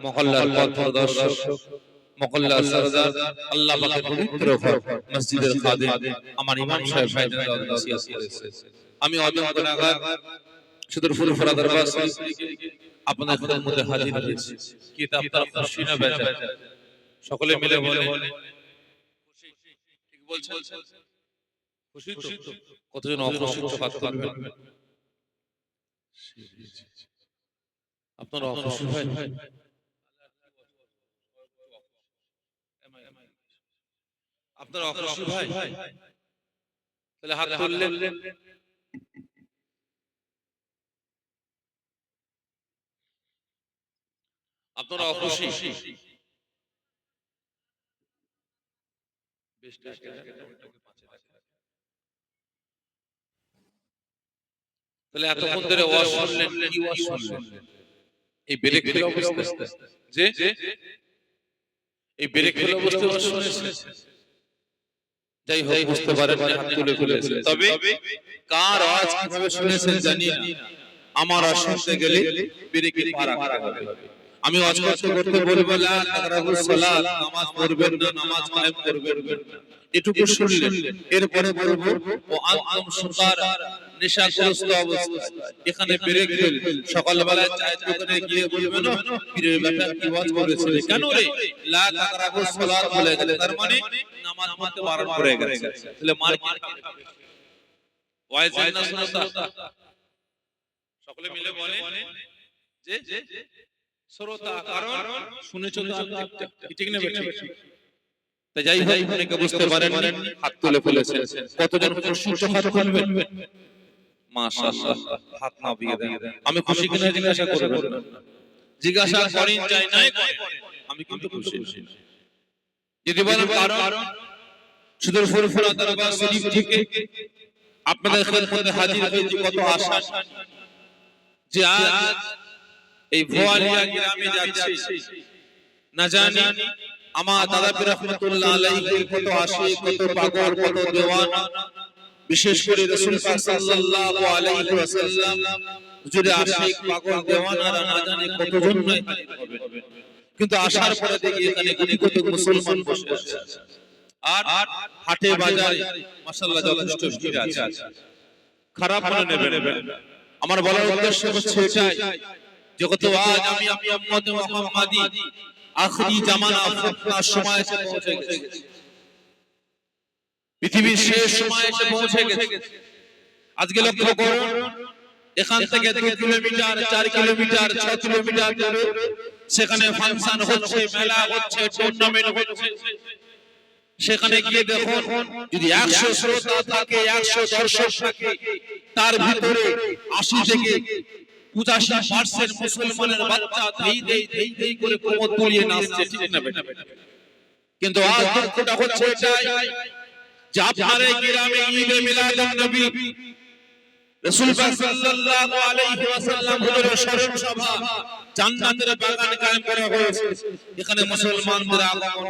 মহল্লার পথ প্রদর্শক, মহল্লার সরদার, আল্লাহ পাকের পবিত্র ঘর মসজিদের খাদিম আমার ইমাম সাহেব ভাইজান নসিহত করেছে। আমি অদম গুনাহগার সুদূর ফুরফুরা দরবার শরীফ আপনাদের খিদমতে হাজির হয়েছি। কিতাবটা খুশি না বেজার? সকলে মিলে বলে খুশি। ঠিক বলছেন? খুশি তো? কতজন অখুশি হাত তুলবেন? আপনারা অখুশি ভাই? আপনারা অখুশি ভাই? তাহলে হাত তুললেন। আপনারা অখুশি? তাহলে এতক্ষণ ধরে ওয়াজ শুনলেন, কি ওয়াজ শুনলেন? এই ব্রেক ফেল অবস্থা যে এই ব্রেক ফেল অবস্থা ওয়াজ শুনেছেন? যাই হোক, বুঝতে পারেন না, হাত তুলে ফেলেছেন। তবে কার আওয়াজ কিভাবে শুনেছেন জানি না। আমার আওয়াজ শুনতে গেলে ব্রেকে পা রাখতে হবে। আমি ওয়াজ করতে বলবো লা তাকরাবুস সালাত, নামাজ পড়বেন না, নামাজ কায়েম করবেন না, এটুকু শুনলেন। এরপরে বলবো ও আনতুম সুকারা, নেশাগ্রস্ত অবস্থায় এখানে ব্রেক ফেল। সকালবেলা চায়ের দোকানে গিয়ে বলবেন না পীরের ব্যাটা কি ওয়াজ করেছে, কেন রে লা তাকরাবুস সালাত বলে গেল, তার মানে নামাজ পড়তে বারণ করে গেছে। তাহলে মার কি ওয়াইজ না সুন্নাত? সকলে মিলে বলে যে শ্রোতা, কারণ শুনেছো তো অর্ধেকটা, ঠিক না বেঠিক? তাই যাই হোক, অনেকে বুঝতে পারেন হাত তুলে ফেলেছেন। কতজন খুশি হাত তুলবেন? মাশাআল্লাহ, হাত নামিয়ে দেন। আমি খুশি কিনা জিজ্ঞাসা করবেন না, জিজ্ঞাসা করেন চাই নাই আমি কিন্তু খুশি। যদি বলেন কারণ সুদূর ফুরফুরা দরবার শরীফ থেকে আপনাদের খিদমতে হাজির হয়েছি কত আশা যে আজ এই ভোয়ালিয়া গ্রামে যাচ্ছি। না জানি আমার দাদা পীর রহমাতুল্লাহ আলাইহির কত আশিক, কত পাগল, কত দেওয়ানা, বিশেষ করে রাসূল পাক সাল্লাল্লাহু আলাইহি ওয়াসাল্লাম হুজুরে আশিক, পাগল, দেওয়ানারা না জানি কতজন নাই হবে। কিন্তু আসার পরে দেখি এখানে কোটি কোটি মুসলমান বসে আছে। আর হাটে বাজারে মাশাআল্লাহ যথেষ্ট ভিড় আছে। খারাপ মনে নেবেন না, আমার বলার উদ্দেশ্য হচ্ছে এটাই যে কত আজ আমি উম্মত মুহাম্মাদি আখরি জামানা ফিতনার সময় এসে পৌঁছে গেছে। পৃথিবীর শেষ সময় এসে পৌঁছে গেছে। আজকে লক্ষ্য করুন, এখান থেকে 2 কিলোমিটার, 4 কিলোমিটার, 6 কিলোমিটার দূরে সেখানে ফাংশন হচ্ছে, মেলা হচ্ছে, টুর্নামেন্ট হচ্ছে। সেখানে গিয়ে দেখুন, যদি 100 শ্রোতা থাকে, 100 দর্শক থাকে, তার ভিতরে 80 থেকে 85% মুসলমানের বাচ্চা ধেই ধেই করে কোমর তুলিয়ে নাচছে, ঠিক না বেটা? কিন্তু আজ দুঃখটা হচ্ছে এটাই যে আপনার এই গ্রামে ঈদে মিলাদুন নবী রাসূল পাক সাল্লাল্লাহু আলাইহি ওয়াসাল্লাম হুজুরের স্মরণ সভা, জান্নাতের বাগান কায়েম করা হয়েছে। এখানে মুসলমানদের আগমন,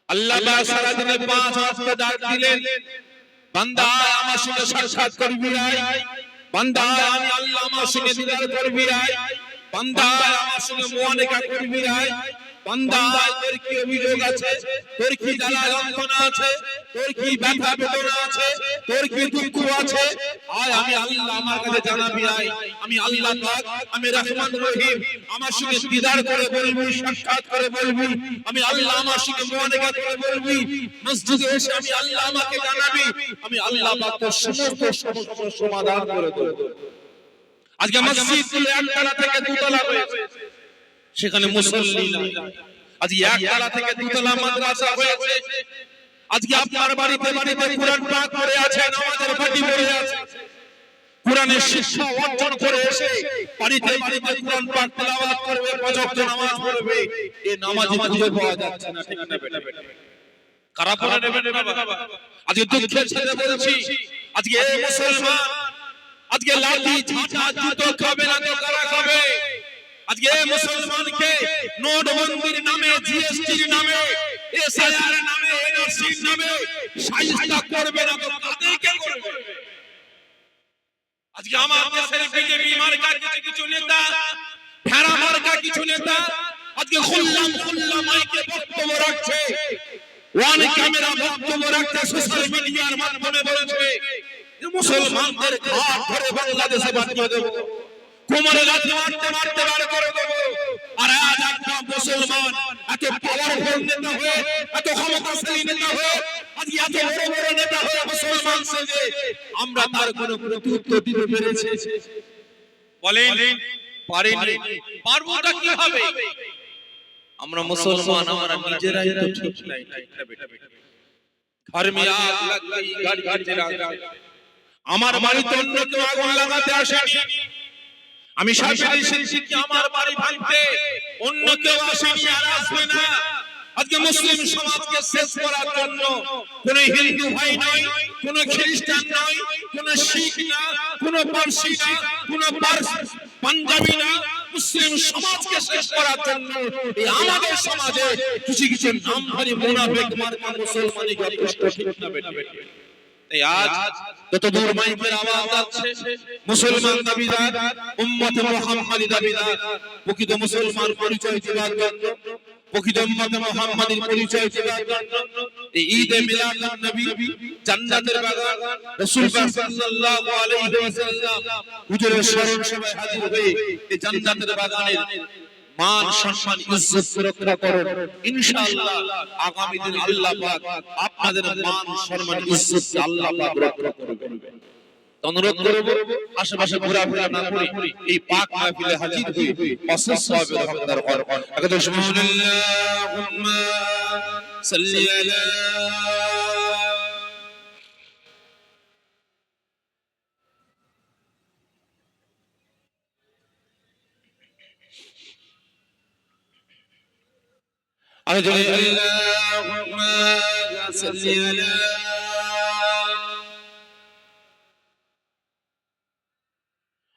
আল্লাহ পাক সারা দিনে 5 ওয়াক্ত ডাক দিলেন, বান্দা আমার সঙ্গে সাক্ষাৎ করবি আয়, বান্দা আমি আল্লাহ আমার সঙ্গে দিদার করবি আয়, বান্দা আমার সঙ্গে মুআনাকা করবি আয়, বান্দা তোর কি অভিযোগ আছে, তোর কি জ্বালা যন্ত্রণা আছে, তোর কি ব্যথা বেদনা আছে, তোর কি দুঃখ আছে, আয় আমি আল্লাহ আমার কাছে জানাবি আয়। আমি আল্লাহ পাক, আমি রহমান রহিম, আমার সঙ্গে দিদার করে বলবি, সাক্ষাৎ করে বলবি, আমি আল্লাহ আমার সঙ্গে মুআনাকা করে বলবি, মসজিদে এসে আমি আল্লাহ আমাকে জানাবি, আমি আল্লাহ পাক তোর সমস্ত সমস্যার সমাধান করে দেব। আজকে মসজিদগুলো একতলা থেকে দুতলা হয়েছে, সেখানে মুসল্লি নাই। আজকে একতলা থেকে দুতলা মাদ্রাসা হয়েছে। আজকে আপনার বাড়িতে বাড়িতে কোরআন পাক পড়ে আছে, নামাজের পাটি পড়ে আছে, কোরআনের শিক্ষা অর্জন করে এসে বাড়িতে বাড়িতে কোরআন পাক তেলাওয়াত করবে, 5 ওয়াক্ত নামাজ পড়বে। এই নামাজে খুঁজে পাওয়া যাচ্ছে না, ঠিক না বেটা? খারাপ মনে নেবেন না বাবা। আজকে দুঃখের সাথে বলছি, আজকে এই মুসলমান আজকে লাঠি ঝাঁটা জুতো খাবে না তো কারা খাবে? আজকে এই মুসলমানকে নোটবন্দির নামে, জিএসটির নামে, এসআইআর নামে, এনআরসির নামে শায়েস্তা করবে না তো কাদেরকে করবে? আজকে আমার দেশের বিজেপি মার্কার কিছু নেতা ভেড়া মার্কা কিছু নেতা আজকে খুল্লা মাইকে বক্তব্য রাখছে, ওয়ান ক্যামেরা বক্তব্য রাখতে সোশ্যাল মিডিয়ার মাধ্যমে বলেছে যে মুসলমানদের ঘাট ধরে বাংলাদেশে পাঠিয়ে দেব, কোমরে লাথি মারতে মারতে বার করে দেব। আর আজ একটা মুসলমান এত পাওয়ারফুল নেতা হয়ে, এত ক্ষমতাশালী নেতা হয়ে, আজকে এত বড় বড় নেতা হয়ে মুসলমান সেজে আমরা তার কোনো প্রত্যুত্তর দিতে পেরেছি? বলেন পারেনি। পারবোটা কি হবে? আমরা মুসলমান, আমরা নিজেরাই তো ঠিক নাই। ঘর মে আগ লাগ গই, গাড়ি জলা গই। আমার বাড়িতে অন্য কেউ আগুন লাগাতে আসেনি, আমি শাশুড়ি এসেছি আমার বাড়ি ভাঙতে, অন্য কেউ আসেনি আর আসবে না। আজকে মুসলিম সমাজকে শেষ করার জন্য কোন হিন্দু ভাই নয়, কোন খ্রিস্টান নয়, কোন শিখ না, কোন পারসি না, কোন পাঞ্জাবি না, মুসলিম সমাজকে শেষ করার জন্য এই আমাদের সমাজে কিছু কিছু নামধারী মুনাফিক মার্কা মুসলমানই যথেষ্ট, ঠিক না বেটা? তাই আজ যত দূর মাইকের আওয়াজ যাচ্ছে, মুসলমান দাবিদার, উম্মতে মুহাম্মাদি দাবিদার, প্রকৃত মুসলমান পরিচয় দেওয়ার জন্য, প্রকৃত উম্মতে মুহাম্মাদির পরিচয় দেওয়ার জন্য এই ঈদে মিলাদুন নবী, জান্নাতের বাগান, রাসূল সাল্লাল্লাহু আলাইহি ওয়াসাল্লাম হুজুরের স্মরণ সভায় হাজির হয়ে এই জান্নাতের বাগানের মান সম্মান ইজ্জত রক্ষা করুন। ইনশাআল্লাহ আগামী দিন আল্লাহ পাক আপনাদের মান সম্মান ইজ্জত আল্লাহ পাক রক্ষা করবেন। অনুরোধ করব আশেপাশে ঘোরাফেরা না করে এই পাক মাহফিলে হাজির হয়ে অশেষ সওয়াবের হকদার হন। একদম সুবহানাল্লাহুম্মা সাল্লি আলা اللهم صل على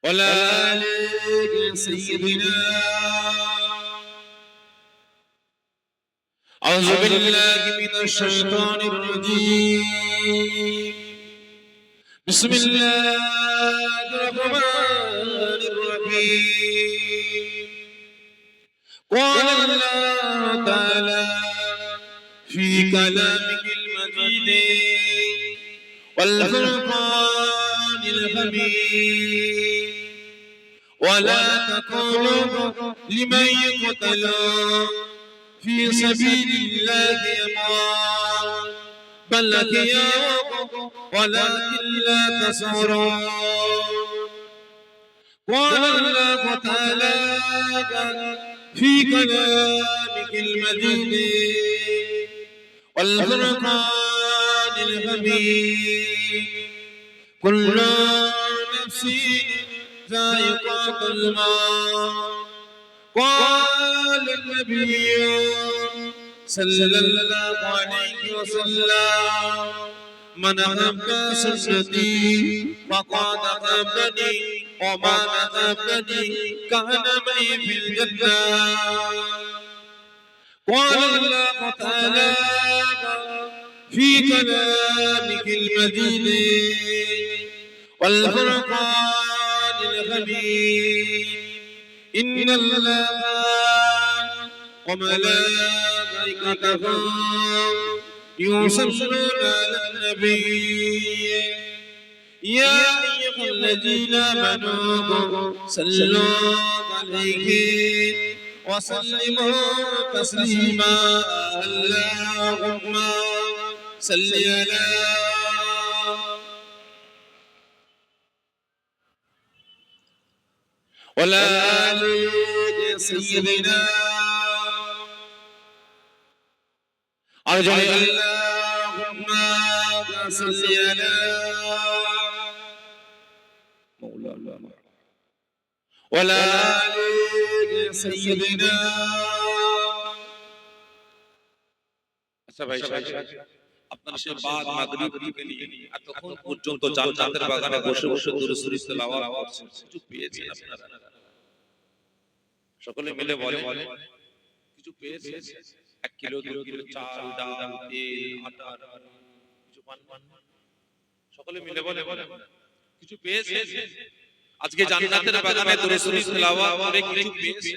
وعلى آل سيدنا. أعوذ بالله من الشيطان الرجيم. بسم الله الرحمن الرحيم. قال الله تعالى في كلامه المجيد والفرقان الحميد ولا تقولوا لمن يقتل في سبيل الله أموات بل أحياء ولكن لا تشعرون. قال الله تعالى في كلامه المجيد والفرقان الحميد كل نفس ذائقة الموت. قال النبي صلى الله عليه وسلم من أحب سنتي فقد أحبني ومن أحبني كان معي في الجنة. قال الله تعالى في كلامه المجيد والفرقان الحميد إن الله وملائكته يصلون على النبي يا أيها الذين آمنوا صلوا عليه وسلموا تسليما. اللهم صل على وعلى آل سيدنا. أرجو اللهم صل على مولانا وعلى آل سيدنا. আচ্ছা ভাই আপনারা সে বাদ মাগরিব থেকে নিয়ে এতক্ষণ পর্যন্ত জান্নাতের বাগানে বসে বসে দরুদ শরীফ তেলাওয়াত করছেন, কিছু পেয়েছেন আপনারা? সকলে মিলে বলে কিছু পেয়েছেন? 1 কিলো 2 কিলো চাল ডাল তেল আটা কিছু পান? সকলে মিলে বলে কিছু পেয়েছেন? আজকে জান্নাতের বাগানে দরুদ শরীফ তেলাওয়াত করে কিছু পেয়েছে,